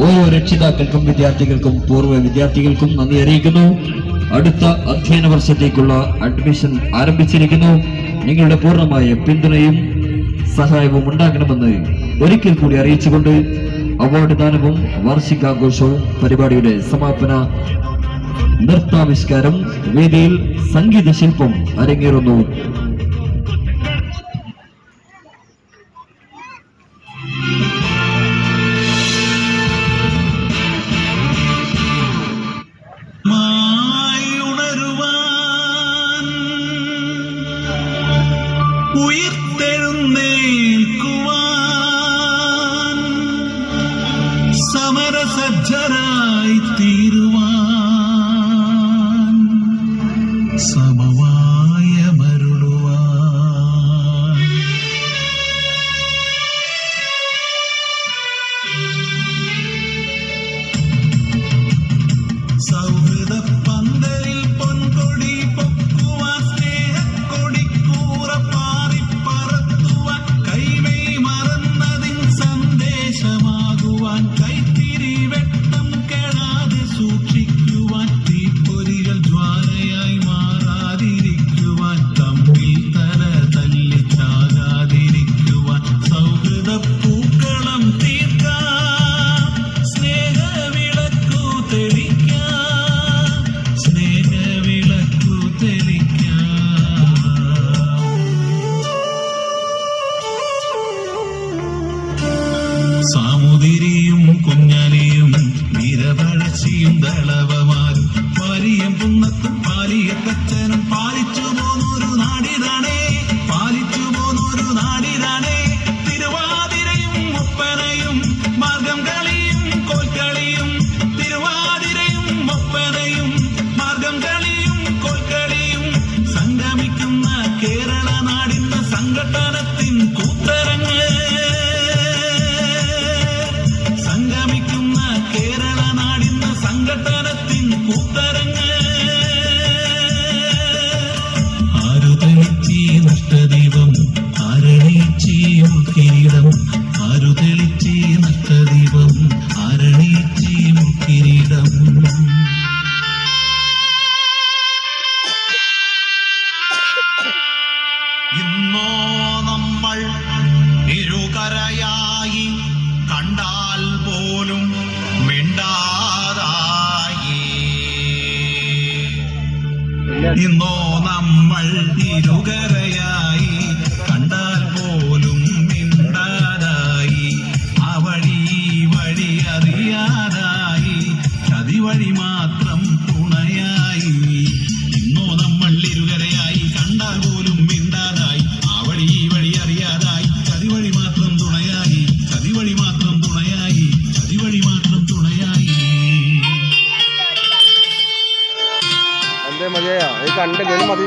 ഓരോ രക്ഷിതാക്കൾക്കും വിദ്യാർത്ഥികൾക്കും പൂർവ്വ വിദ്യാർത്ഥികൾക്കും നന്ദി അറിയിക്കുന്നു. അടുത്ത അധ്യയന വർഷത്തേക്കുള്ള അഡ്മിഷൻ ആരംഭിച്ചിരിക്കുന്നു. നിങ്ങളുടെ പൂർണ്ണമായ പിന്തുണയും സഹായവും ഉണ്ടാകണമെന്ന് ഒരിക്കൽ കൂടി അറിയിച്ചുകൊണ്ട് അവാർഡ് ദാനവും വാർഷികാഘോഷവും പരിപാടിയുടെ സമാപന നൃത്താവിഷ്കാരം വേദിയിൽ സംഗീത ശില്പം അരങ്ങേറുന്നു. സമരസജ്ജരായി തീരുവാൻ സമവായ മരുളുവാൻ സൗഹൃദ പന്തലിൽ പൊൻകൊടി പൊക്കുവാൻ സ്നേഹക്കൊടി കൂറ പാറിപ്പറത്തുവാൻ കൈമൈ മറന്നതിൻ സന്ദേശമാകുവാൻ കൈത്തിരി വെട്ടം കെടാതെ സൂക്ഷിക്കുവാൻ തീപ്പൊരികൾ ജ്വാലയായി മാറാതിരിക്കുവാൻ തമ്മിൽ തല തല്ലി ചാകാതിരിക്കുവാൻ സൗഹൃദ പൂക്കളം തീർക്കാം സ്നേഹവിളക്കു തെളിക്കാം സ്നേഹവിളക്കു തെളിക്കാം. സാമുതിരിയും കുഞ്ഞാലിയും വീരപഴശ്ശിയും ദളവമാരും പാലിയം പുന്നത്തും പാലിയത്തച്ഛനും പാലിച്ചു പോന്നൊരു നാടിതാണേ പാലിച്ചു പോന്നൊരു നാടിതാണേ. തിരുവാതിരയും ഒപ്പനയും മാർഗം കളിയും കോൽക്കളിയും തിരുവാതിരയും ഒപ്പനയും മാർഗം കളിയും കോൽക്കളിയും സംഗമിക്കുന്ന കേരള നാടിന്റെ സംഘടനത്തിൻ കൂത്തരങ്ങ് സംഗമിക്കുന്ന കേരള നാടിന്റെ സംഘടനത്തിൻ കൂത്തരങ്ങ്. ആരു തെളിച്ചി നഷ്ടദീപം ആരണീച്ചി മുൾക്കിരീടം ആരു തെളിച്ചി നഷ്ടദീപം ആരണീച്ചി മുൾക്കിരീടം. ഇന്നോ നമ്മൾ ഇരുകരയായി കണ്ടാൽ പോലും മിണ്ടാതായി. ഇന്നോ നമ്മൾ ഇരുകരയായി കണ്ടാൽ പോലും മിണ്ടാതായി. ആ വഴി വഴി അറിയാതായി ചതിവഴി മാത്രം തുണയായി. ഇന്നോ നമ്മൾ ഇരുകരയായി കണ്ടാൽ പോലും മിണ്ടാതായി. ആ വഴി വഴി അറിയാതായി ചതിവഴി മാത്രം തുണയായി ചതിവഴി മാത്രം തുണയായി ചതിവഴി മാത്രം തുണയായി. മതിയാ കണ്ടെങ്കിലും മതി